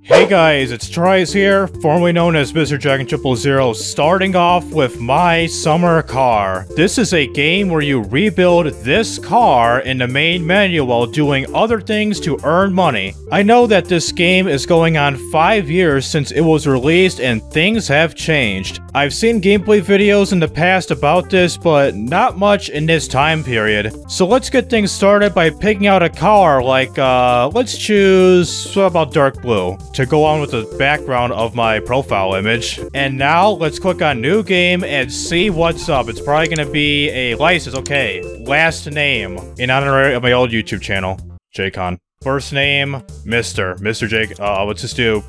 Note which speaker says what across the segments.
Speaker 1: Hey guys, it's TRIZE here, formerly known as Mr. Dragon 000, starting off with my summer car. This is a game where you rebuild this car in the main menu while doing other things to earn money. I know that this game is going on 5 years since it was released and things have changed. I've seen gameplay videos in the past about this, but not much in this time period. So let's get things started by picking out a car like, let's choose, what about dark blue, to go on with the background of my profile image. And now let's click on new game and see what's up. It's probably gonna be a license. Okay, last name in honor of my old YouTube channel, Jcon. First name, Mr. Jake. Let's just do.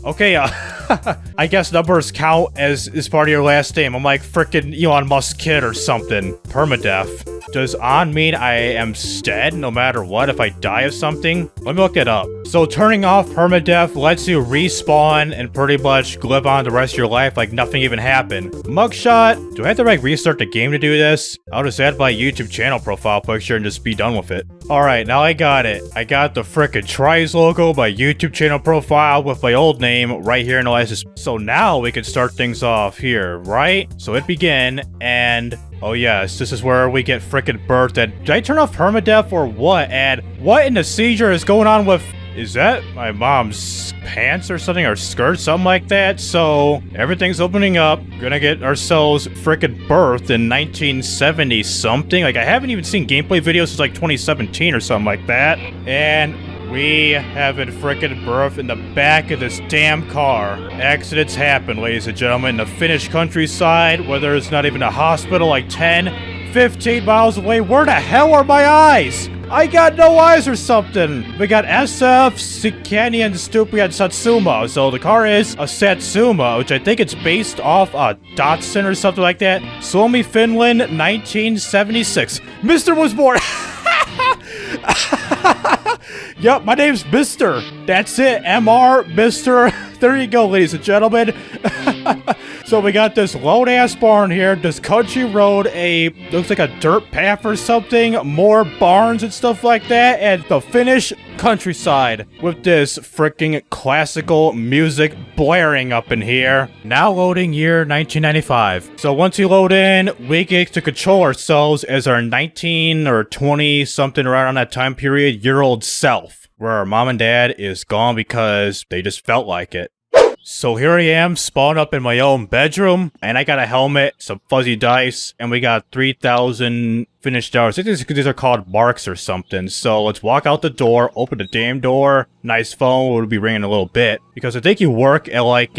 Speaker 1: Okay, I guess numbers count as part of your last name. I'm like frickin' Elon Musk kid or something. Permadeath. Does on mean I am dead no matter what if I die of something? Let me look it up. So turning off permadeath lets you respawn and pretty much live on the rest of your life like nothing even happened. Mugshot. Do I have to like restart the game to do this? I'll just add my YouTube channel profile picture and just be done with it. Alright, now I got it. I got the frickin' TRIZE logo, my YouTube channel profile with my old name right here in the license. So now we can start things off here, right? So hit begin and... oh yes, this is where we get frickin' birthed. And did I turn off permadeath or what? And what in the seizure is going on with... is that my mom's pants or something? Or skirt? Something like that? So, everything's opening up. Gonna get ourselves frickin' birthed in 1970 something. Like, I haven't even seen gameplay videos since like 2017 or something like that. And... we have been frickin' birthed in the back of this damn car. Accidents happen, ladies and gentlemen, in the Finnish countryside, where there's not even a hospital like 10, 15 miles away. Where the hell are my eyes? I got no eyes or something. We got SF, Sikani, and Stupid, and Satsuma. So the car is a Satsuma, which I think it's based off a Datsun or something like that. Suomi, Finland, 1976. Mr. was born. Yup, my name's Mr. That's it, MR, Mr. There you go, ladies and gentlemen. So we got this lone-ass barn here, this country road, looks like a dirt path or something, more barns and stuff like that, and the Finnish countryside with this freaking classical music blaring up in here. Now loading year 1995. So once you load in, we get to control ourselves as our 19 or 20 something around that time period year old self, where our mom and dad is gone because they just felt like it. So here I am, spawned up in my own bedroom, and I got a helmet, some fuzzy dice, and we got 3,000 finished dollars. I think these are called marks or something. So let's walk out the door, open the damn door. Nice phone, will be ringing a little bit. Because I think you work at like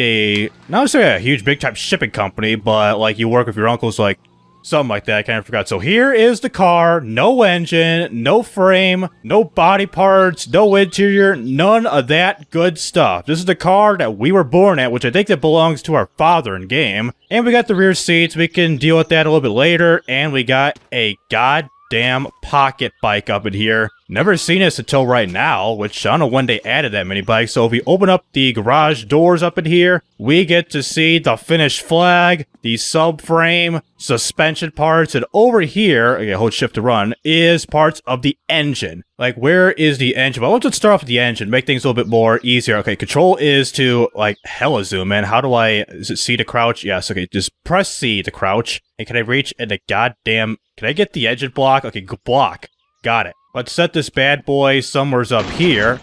Speaker 1: not necessarily a huge big time shipping company, but like you work with your uncle's like, something like that, I kind of forgot. So here is the car, no engine, no frame, no body parts, no interior, none of that good stuff. This is the car that we were born at, which I think that belongs to our father in game. And we got the rear seats, we can deal with that a little bit later. And we got a goddamn pocket bike up in here. Never seen this until right now, which I don't know when they added that many bikes. So if we open up the garage doors up in here, we get to see the Finnish flag, the subframe, suspension parts, and over here, okay, hold shift to run, is parts of the engine. Like, where is the engine? Well, let's start off with the engine, make things a little bit more easier. Okay, control is to, like, hella zoom in. How do is it C to crouch? Yes, okay, just press C to crouch. And can I reach in the goddamn, can I get the engine block? Okay, block. Got it. Let's set this bad boy somewhere's up here.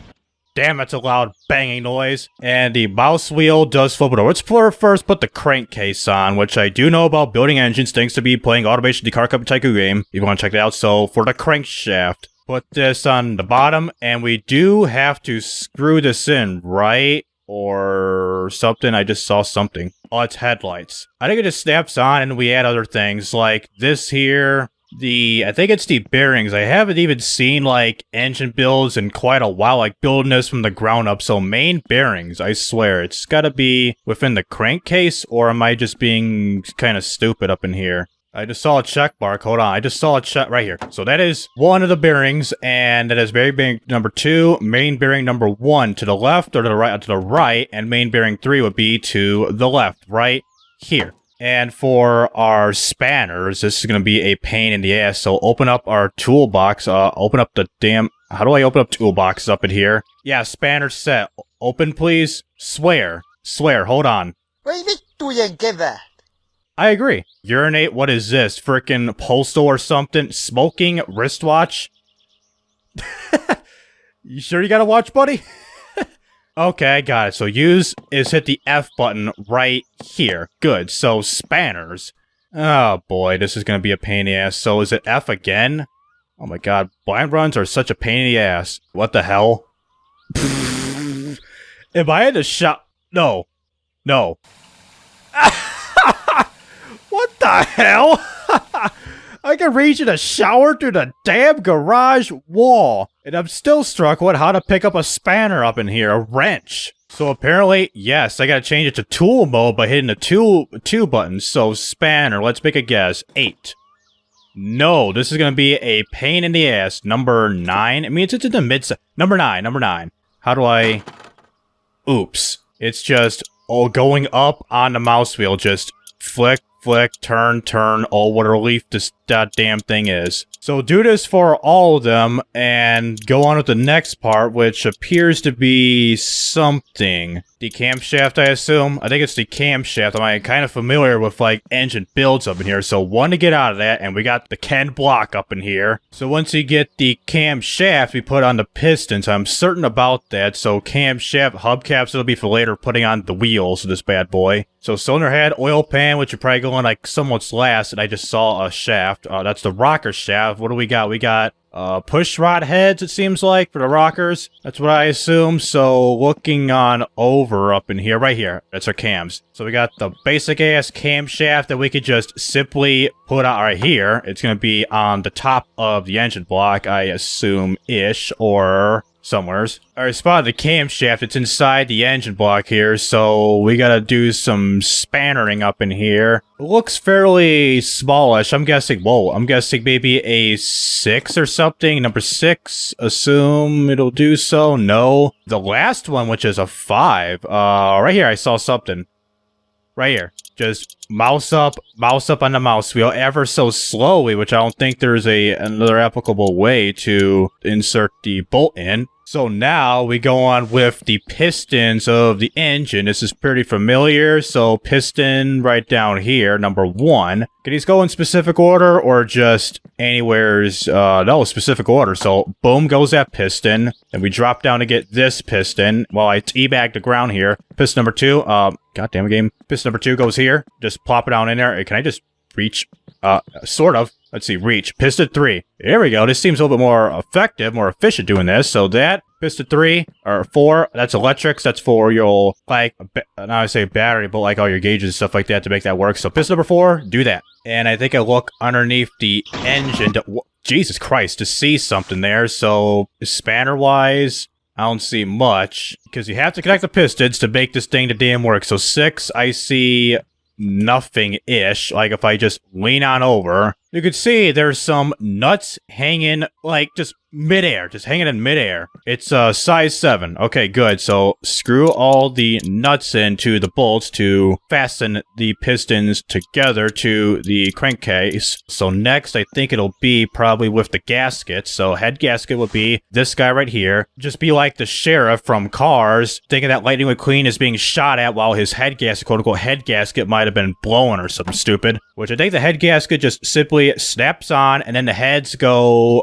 Speaker 1: Damn, that's a loud banging noise. And the mouse wheel does flip it over. Let's first put the crankcase on, which I do know about building engines thanks to me playing Automation the Car Company Tycoon game. If you want to check that out. So for the crankshaft, put this on the bottom, and we do have to screw this in, right? Or something. I just saw something. Oh, it's headlights. I think it just snaps on and we add other things like this here. I think it's the bearings. I haven't even seen like engine builds in quite a while, like building this from the ground up. So main bearings, I swear, it's gotta be within the crankcase, or am I just being kind of stupid up in here? I just saw a check mark. Hold on. I just saw a check right here. So that is one of the bearings, and that is bearing number 2, main bearing number 1 to the left or to the right, to the right, and main bearing 3 would be to the left, right here. And for our spanners, this is going to be a pain in the ass. So open up our toolbox, open up the damn, how do I open up toolboxes up in here? Yeah, spanner set. Open, please. Swear. Swear, hold on. I agree. Urinate, what is this? Frickin' Postal or something? Smoking? Wristwatch? You sure you got a watch, buddy? Okay, I got it. So use is hit the F button right here. Good. So spanners. Oh boy, this is gonna be a pain in the ass. So is it F again? Oh my god, blind runs are such a pain in the ass. What the hell? If I had to shot... No. No. What the hell? I can reach in a shower through the damn garage wall. And I'm still struck with how to pick up a spanner up in here, a wrench. So apparently, yes, I gotta change it to tool mode by hitting the two buttons. So spanner, let's make a guess. 8. No, this is gonna be a pain in the ass. Number 9? I mean, it's in the mid... Number 9. How do I... Oops. It's just, going up on the mouse wheel, just flick, flick, turn, turn, oh, what a relief that damn thing is. So do this for all of them, and go on with the next part, which appears to be something. The camshaft, I assume? I think it's the camshaft. I'm kind of familiar with, like, engine builds up in here, so one to get out of that, and we got the Ken block up in here. So once you get the camshaft, we put on the pistons. I'm certain about that, so camshaft, hubcaps, it'll be for later, putting on the wheels of this bad boy. So cylinder head, oil pan, which are probably going, like, somewhat last, and I just saw a shaft. That's the rocker shaft. What do we got? We got push rod heads, it seems like, for the rockers. That's what I assume. So looking on over up in here, right here, that's our cams. So we got the basic ass camshaft that we could just simply put out right here. It's going to be on the top of the engine block, I assume-ish, or somewheres. I spotted the camshaft. It's inside the engine block here, so we gotta do some spannering up in here. It looks fairly smallish. I'm guessing, whoa, I'm guessing maybe a 6 or something. Number 6, assume it'll do so. No. The last one, which is a 5, right here, I saw something. Right here. Just mouse up on the mouse wheel ever so slowly, which I don't think there's another applicable way to insert the bolt in. So now we go on with the pistons of the engine. This is pretty familiar. So piston right down here, number 1. Can these go in specific order or just anywhere's, no, specific order. So boom goes that piston. Then we drop down to get this piston while I teabag the ground here. Piston number 2, goddamn game. Piston number 2 goes here. Just plop it down in there. Can I just reach? Sort of. Let's see, reach. Piston 3. There we go. This seems a little bit more effective, more efficient doing this. So that, piston 3, or 4, that's electrics. That's for your, like, now I say battery, but like all your gauges and stuff like that to make that work. So piston number 4, do that. And I think I look underneath the engine to, Jesus Christ, to see something there. So spanner-wise, I don't see much, because you have to connect the pistons to make this thing to damn work. So 6, I see nothing-ish. Like if I just lean on over, you could see there's some nuts hanging, like, just midair, just hanging in midair. It's size 7. Okay, good. So screw all the nuts into the bolts to fasten the pistons together to the crankcase. So next, I think it'll be probably with the gasket. So head gasket would be this guy right here. Just be like the sheriff from Cars, thinking that Lightning McQueen is being shot at while his head gasket, quote-unquote, head gasket might have been blowing or something stupid. Which I think the head gasket just simply snaps on, and then the heads go,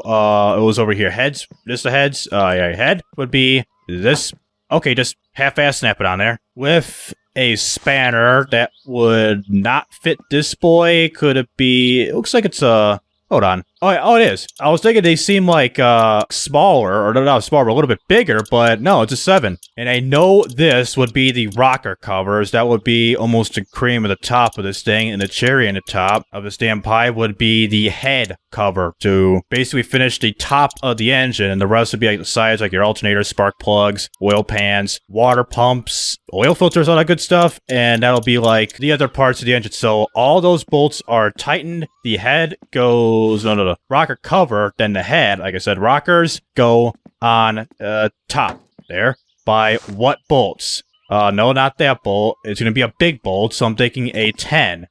Speaker 1: it was over here. Heads, just the heads, yeah, head would be this. Okay, just half-ass snap it on there. With a spanner that would not fit this boy, could it be, it looks like it's a, hold on. Oh, it is. I was thinking they seem like smaller, or not smaller, but a little bit bigger, but no, it's a 7. And I know this would be the rocker covers. That would be almost the cream of the top of this thing, and the cherry in the top of this damn pie would be the head cover to basically finish the top of the engine, and the rest would be like the sides, like your alternators, spark plugs, oil pans, water pumps, oil filters, all that good stuff, and that'll be like the other parts of the engine. So all those bolts are tightened. The head goes, no. Rocker cover, then the head, like I said, rockers go on top there. By what bolts? No, not that bolt. It's going to be a big bolt, so I'm thinking a 10.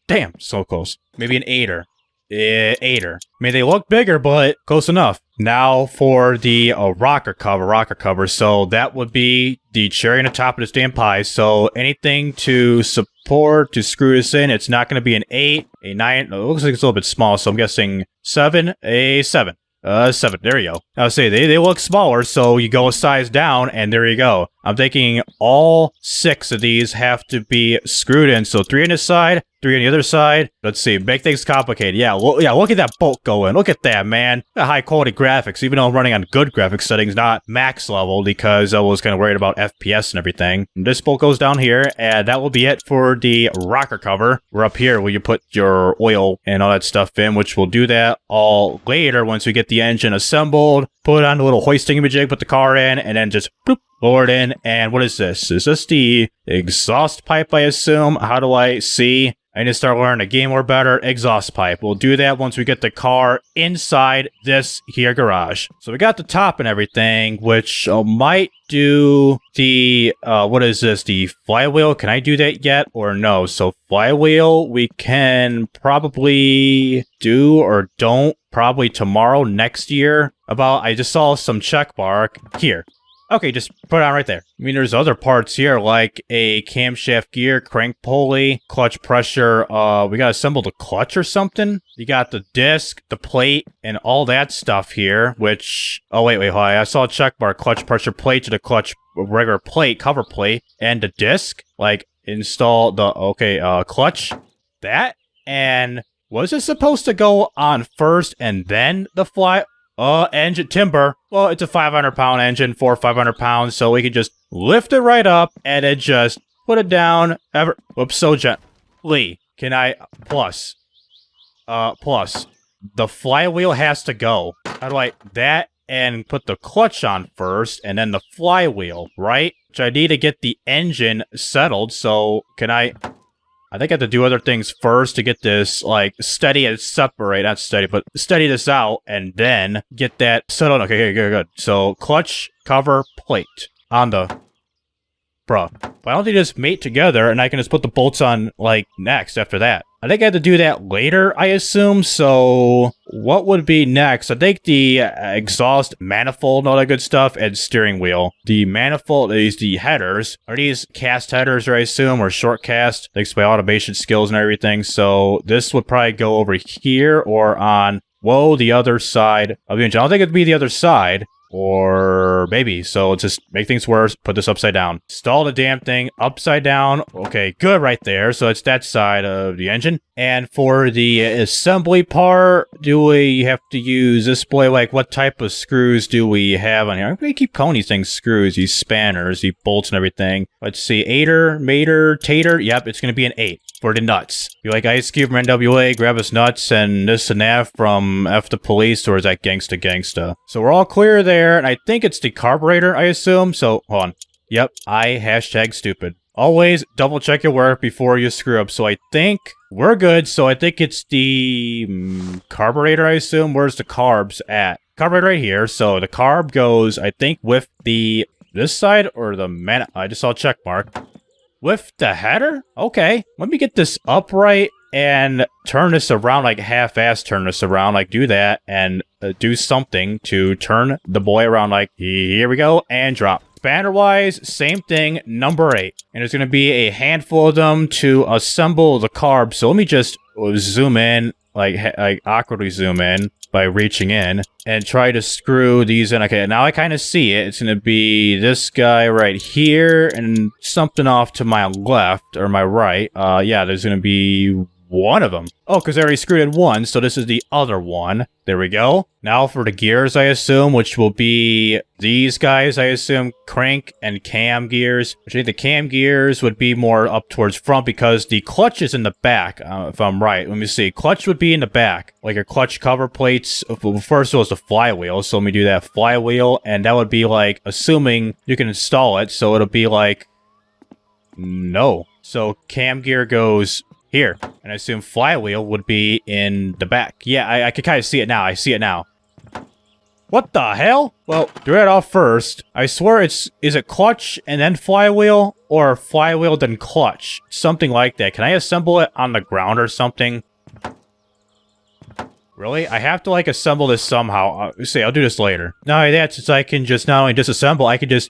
Speaker 1: Damn, so close. Maybe an 8er. 8er. I mean, they look bigger, but close enough. Now for the rocker cover. So that would be the cherry on the top of this damn pie. So anything to support, to screw this in, it's not going to be an 8, a 9. It looks like it's a little bit small, so I'm guessing 7, a 7. 7. There you go. I would say they look smaller, so you go a size down, and there you go. I'm thinking all 6 of these have to be screwed in. So 3 on this side, 3 on the other side. Let's see. Make things complicated. Yeah, look at that bolt going. Look at that, man. High quality graphics, even though I'm running on good graphics settings, not max level, because I was kind of worried about FPS and everything. And this bolt goes down here, and that will be it for the rocker cover. We're up here where you put your oil and all that stuff in, which we'll do that all later once we get the engine assembled, put on a little hoisting image, put the car in, and then just boop, lower it in. And what is this? Is this the exhaust pipe, I assume? How do I see? I need to start learning the game more better. Exhaust pipe. We'll do that once we get the car inside this here garage. So we got the top and everything, which might do the, what is this? The flywheel. Can I do that yet or no? So flywheel, we can probably do or don't probably tomorrow, next year. I just saw some check mark here. Okay, just put it on right there. I mean, there's other parts here, like a camshaft gear, crank pulley, clutch pressure. We gotta assemble the clutch or something. You got the disc, the plate, and all that stuff here, which... Oh, wait, hold on. I saw a check mark, clutch pressure plate to the clutch regular plate, cover plate, and the disc. Like, install the... Okay, clutch. That, and... Was it supposed to go on first and then the engine timber? Well, it's a 500-pound engine, 400 or 500 pounds, so we can just lift it right up and then just put it down whoops, so gently. Can I... Plus. The flywheel has to go. How do I... That and put the clutch on first, and then the flywheel, right? Which I need to get the engine settled, so can I think I have to do other things first to get this, like, steady and separate. Not steady, but steady this out, and then get that settled. Okay, good. So, clutch, cover, plate on the... Bruh. Why don't they just mate together, and I can just put the bolts on, like, next after that? I think I have to do that later, I assume, so... What would be next? I think the exhaust manifold and all that good stuff, and steering wheel. The manifold is the headers. Are these cast headers, I assume, or short cast? Thanks to my automation skills and everything, so this would probably go over here, or on, the other side of the engine. I don't think it'd be the other side. Or maybe. So let's just make things worse. Put this upside down. Install the damn thing upside down. Okay, good right there. So it's that side of the engine. And for the assembly part, do we have to use this boy? Like, what type of screws do we have on here? I'm going to keep calling these things screws, these spanners, these bolts and everything. Let's see. 8er, mater, tater. Yep, it's going to be an 8 for the nuts. Be like Ice Cube from NWA, grab his nuts and this and that from F the Police, or is that gangsta? So we're all clear there, and I think it's the carburetor, I assume. So, hold on. Yep, #stupid. Always double check your work before you screw up. So I think we're good. So I think it's the carburetor, I assume. Where's the carbs at? Carburetor right here. So the carb goes, I think, with this side or the I just saw a check mark. With the header? Okay. Let me get this upright and turn this around, like half-ass turn this around, like do that and do something to turn the boy around, like here we go, and drop. Spanner-wise, same thing, number 8. And there's going to be a handful of them to assemble the carb. So let me just zoom in, like awkwardly zoom in by reaching in and try to screw these in. Okay, now I kind of see it. It's going to be this guy right here and something off to my left or my right. Yeah, there's going to be one of them. Oh, because I already screwed in one, so this is the other one. There we go. Now for the gears, I assume, which will be these guys, I assume, crank and cam gears. Which I think the cam gears would be more up towards front because the clutch is in the back, if I'm right. Let me see. Clutch would be in the back, like a clutch cover plates. First it was the flywheel, so let me do that flywheel, and that would be like, assuming you can install it, so it'll be like, no. So cam gear goes here, and I assume flywheel would be in the back. Yeah, I can kind of see it now. I see it now. What the hell? Well, do it off first. I swear is it clutch and then flywheel, or flywheel then clutch? Something like that. Can I assemble it on the ground or something? Really? I have to, like, assemble this somehow. See, I'll do this later. Not only that, since I can just not only disassemble, I can just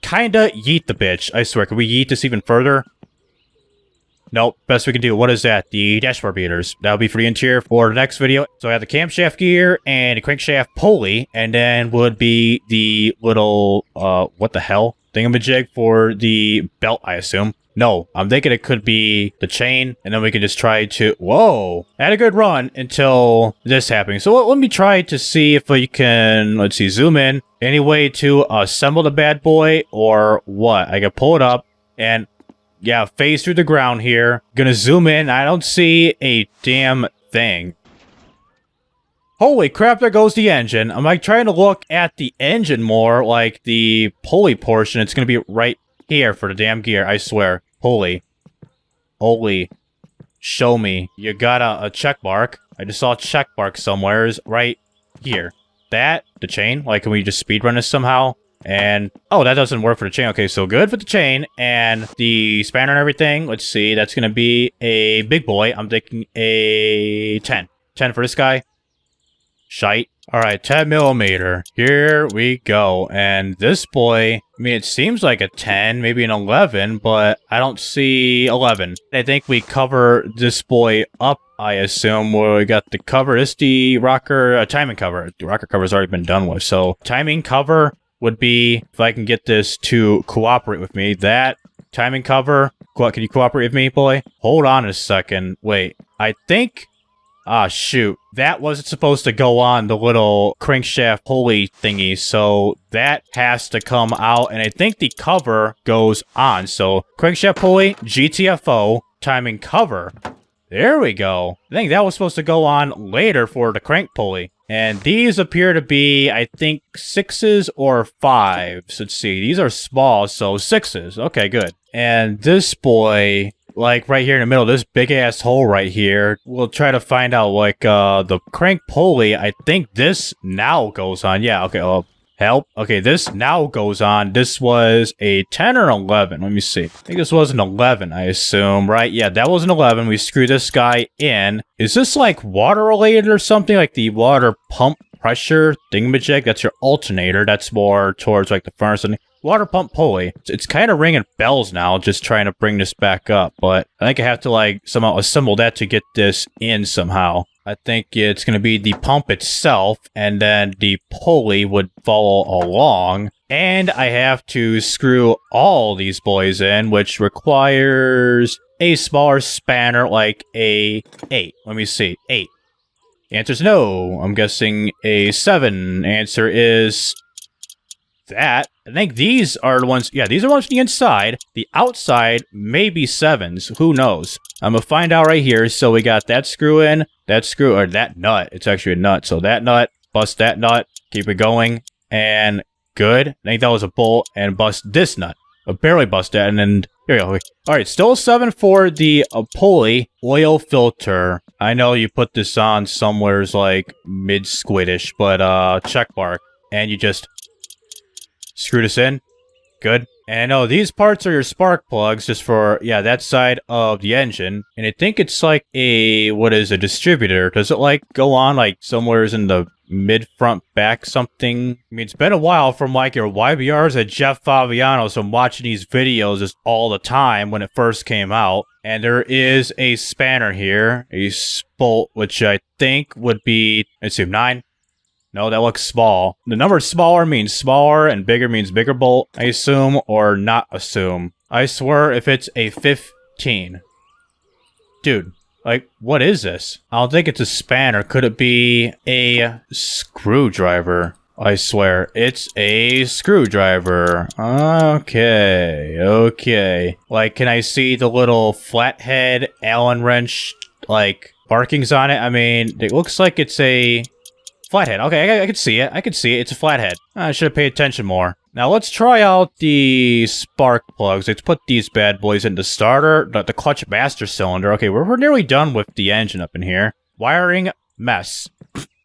Speaker 1: kinda yeet the bitch. I swear. Can we yeet this even further? Nope. Best we can do. What is that? The dashboard beaters. That'll be for the interior for the next video. So I have the camshaft gear and the crankshaft pulley, and then would be the little, what the hell? Thingamajig for the belt, I assume. No, I'm thinking it could be the chain, and then we can just try to... Whoa! I had a good run until this happened. So let me try to see if we can, let's see, zoom in. Any way to assemble the bad boy, or what? I can pull it up, and... yeah, phase through the ground here. Gonna zoom in. I don't see a damn thing. Holy crap, there goes the engine. I'm like trying to look at the engine more, like the pulley portion. It's gonna be right here for the damn gear, I swear. Pulley. Holy. Show me. You got a check mark. I just saw a check mark somewhere. Right here. That? The chain? Like, can we just speedrun this somehow? And, oh, that doesn't work for the chain. Okay, so good for the chain and the spanner and everything. Let's see, that's going to be a big boy. I'm thinking a 10. 10 for this guy. Shite. All right, 10 millimeter. Here we go. And this boy, I mean, it seems like a 10, maybe an 11, but I don't see 11. I think we cover this boy up, I assume, where we got the cover. This the rocker, timing cover. The rocker cover's already been done with, so timing cover would be, if I can get this to cooperate with me, that timing cover. Can you cooperate with me, boy? Hold on a second. Wait, I think... ah, shoot. That wasn't supposed to go on the little crankshaft pulley thingy, so that has to come out, and I think the cover goes on. So, crankshaft pulley, GTFO, timing cover. There we go. I think that was supposed to go on later for the crank pulley. And these appear to be, I think, 6s or 5s. Let's see. These are small, so 6s. Okay, good. And this boy, like right here in the middle, this big-ass hole right here, we'll try to find out, like, the crank pulley. I think this now goes on. Yeah, okay, help. Okay, this now goes on. This was a 10 or an 11. Let me see. I think this was an 11, I assume, right? Yeah, that was an 11. We screwed this guy in. Is this, like, water-related or something? Like the water pump pressure thingamajig? That's your alternator. That's more towards, like, the furnace. And water pump pulley. It's kind of ringing bells now, just trying to bring this back up. But I think I have to, like, somehow assemble that to get this in somehow. I think it's going to be the pump itself, and then the pulley would follow along. And I have to screw all these boys in, which requires a smaller spanner, like a 8. Let me see. 8. The answer's no. I'm guessing a 7. Answer is that. I think these are the ones, yeah, these are the ones from the inside. The outside may be 7s. Who knows? I'm gonna find out right here. So we got that screw in, that screw, or that nut. It's actually a nut. So that nut, bust that nut, keep it going, and good. I think that was a bolt, and bust this nut. Barely bust that, and then, here we go. Alright, still a 7 for the pulley. Oil filter. I know you put this on somewhere's like mid-squiddish, but check mark. And you just screw this in. Good. And I know these parts are your spark plugs, just for, yeah, that side of the engine. And I think it's like a, what is a distributor? Does it like go on like somewheres in the mid, front, back something? I mean, it's been a while from like your YBRs at Jeff Faviano, so I'm watching these videos just all the time when it first came out. And there is a spanner here, a bolt, which I think would be, let's see, 9. No, that looks small. The number smaller means smaller, and bigger means bigger bolt, I assume, or not assume. I swear if it's a 15. Dude, like, what is this? I don't think it's a spanner. Could it be a screwdriver? I swear, it's a screwdriver. Okay, okay. Like, can I see the little flathead Allen wrench, like, markings on it? I mean, it looks like it's a flathead. Okay, I can see it. I can see it. It's a flathead. I should have paid attention more. Now, let's try out the spark plugs. Let's put these bad boys in the starter, the clutch master cylinder. Okay, we're nearly done with the engine up in here. Wiring mess.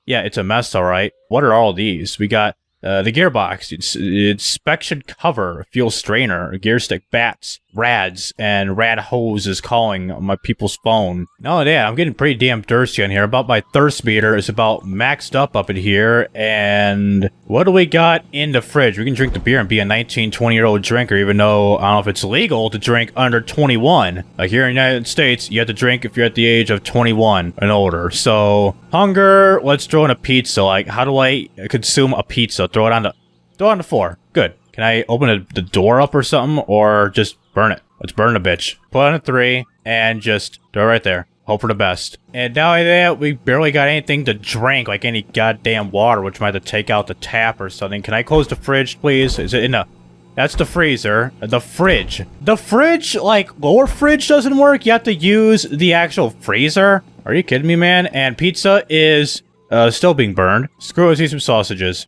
Speaker 1: Yeah, it's a mess, all right. What are all these? We got the gearbox, it's inspection cover, fuel strainer, gear stick bats, rads, and rad hose is calling on my people's phone. Not only that, I'm getting pretty damn thirsty on here. About my thirst meter is about maxed up in here. And what do we got in the fridge? We can drink the beer and be a 19, 20-year-old drinker, even though I don't know if it's legal to drink under 21. Like here in the United States, you have to drink if you're at the age of 21 and older. So hunger, let's throw in a pizza. Like, how do I consume a pizza? Throw it on the floor. Good. Can I open the door up or something, or just burn it? Let's burn the bitch. Put on a 3 and just throw it right there. Hope for the best. And now that we barely got anything to drink, like any goddamn water, which might have to take out the tap or something. Can I close the fridge, please? Is it in the... That's the freezer. The fridge. The fridge, like, lower fridge doesn't work. You have to use the actual freezer. Are you kidding me, man? And pizza is still being burned. Screw it, let's eat some sausages.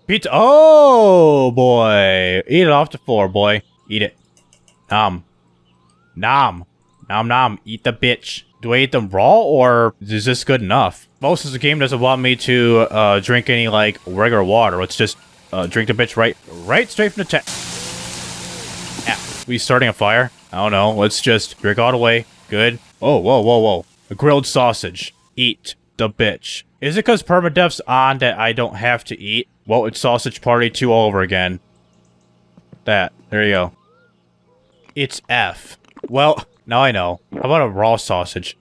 Speaker 1: Pizza. Oh, boy. Eat it off the floor, boy. Eat it. Nom. Nom. Nom nom. Eat the bitch. Do I eat them raw, or is this good enough? Most of the game doesn't want me to drink any, like, regular water. Let's just drink the bitch right straight from the tap. Yeah. We starting a fire? I don't know. Let's just drink all the way. Good. Oh, whoa, whoa, whoa. A grilled sausage. Eat the bitch. Is it because permadeath's on that I don't have to eat? Well, it's Sausage Party 2 all over again. That. There you go. It's F. Well, now I know. How about a raw sausage?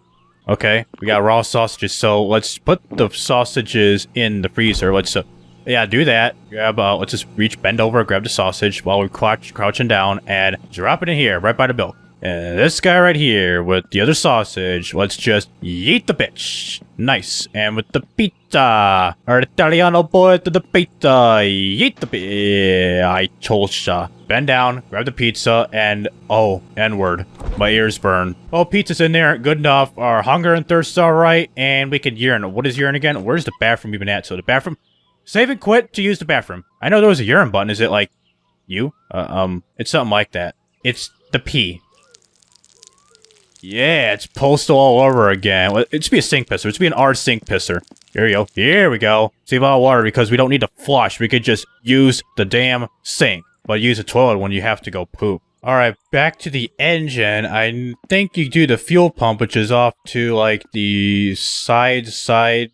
Speaker 1: Okay, we got raw sausages, so let's put the sausages in the freezer. Let's, yeah, do that. Grab, let's just bend over, grab the sausage while we're crouching down, and drop it in here, right by the milk. And this guy right here with the other sausage, let's just yeet the bitch. Nice. And with the pizza, our Italiano boy to the pizza, yeet the bitch. I told ya. Bend down, grab the pizza, and oh, N-word. My ears burn. Oh, pizza's in there, good enough. Our hunger and thirst are right, and we can urine. What is urine again? Where's the bathroom even at? So the bathroom, save and quit to use the bathroom. I know there was a urine button. Is it like you? It's something like that. It's the P. Yeah, it's postal all over again. It should be a sink pisser. It should be an R sink pisser. Here we go. Here we go. Save all water because we don't need to flush. We could just use the damn sink. But use a toilet when you have to go poop. Alright, back to the engine. I think you do the fuel pump, which is off to, like, the side,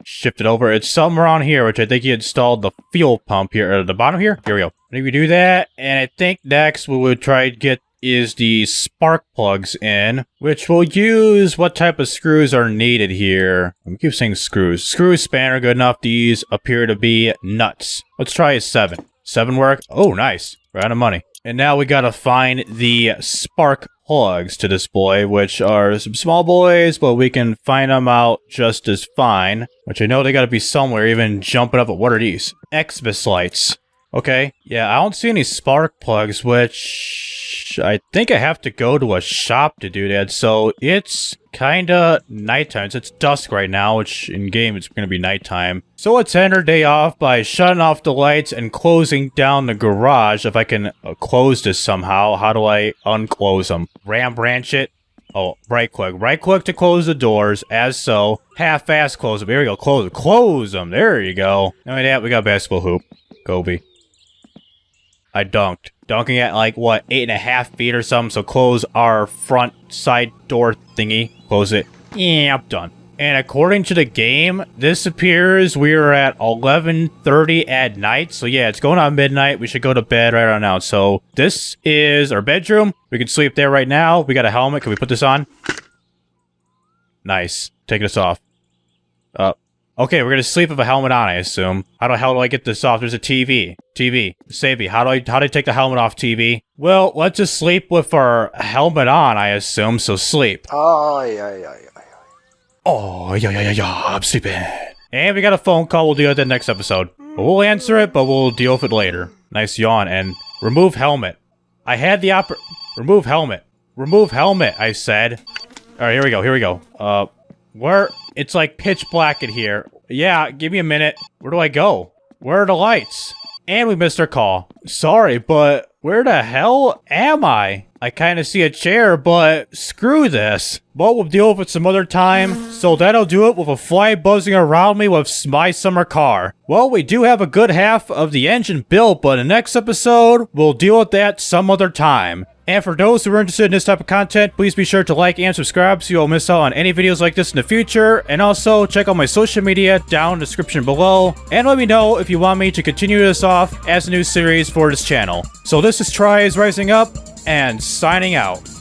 Speaker 1: shifted over. It's somewhere around here, which I think you installed the fuel pump here, at the bottom here. Here we go. I think we do that, and I think next we would try to get is the spark plugs in, which we'll use what type of screws are needed here. I keep saying screws. Screws, spanner, good enough. These appear to be nuts. Let's try a 7. 7 work? Oh, nice. We're out of money. And now we gotta find the spark plugs to this boy, which are some small boys, but we can find them out just as fine. Which I know they gotta be somewhere, even jumping up at what are these? Xmas lights. Okay, yeah, I don't see any spark plugs, which I think I have to go to a shop to do that, so it's kinda nighttime. It's dusk right now, which in game it's gonna be nighttime. So let's end our day off by shutting off the lights and closing down the garage. If I can close this somehow, how do I unclose them? Ram branch it? Oh, right click. Right click to close the doors, as so. Half-fast close them. Here we go, close them. Close them, there you go. Not only that, we got a basketball hoop. Kobe. I dunked. Dunking at like, what, 8.5 feet or something, so close our front side door thingy. Close it. Yep, done. And according to the game, this appears we are at 11:30 at night, so yeah, it's going on midnight. We should go to bed right around now. So this is our bedroom. We can sleep there right now. We got a helmet. Can we put this on? Nice. Take this off. Okay, we're gonna sleep with a helmet on, I assume. How the hell do I get this off? There's a TV. TV. Save me. How do I take the helmet off, TV? Well, let's just sleep with our helmet on, I assume, so sleep.
Speaker 2: Oh, yeah.
Speaker 1: Oh, yeah, I'm sleeping. And we got a phone call. We'll deal with that next episode. We'll answer it, but we'll deal with it later. Nice yawn. And remove helmet. I had the remove helmet. Remove helmet, I said. Alright, here we go. Where? It's like pitch black in here. Yeah, give me a minute. Where do I go? Where are the lights? And we missed our call. Sorry, but where the hell am I? I kind of see a chair, but screw this. But we'll deal with it some other time. So that'll do it with a fly buzzing around me with my summer car. Well, we do have a good half of the engine built, but in the next episode, we'll deal with that some other time. And for those who are interested in this type of content, please be sure to like and subscribe so you won't miss out on any videos like this in the future. And also check out my social media down in the description below. And let me know if you want me to continue this off as a new series for this channel. So this is TRIZE rising up and signing out.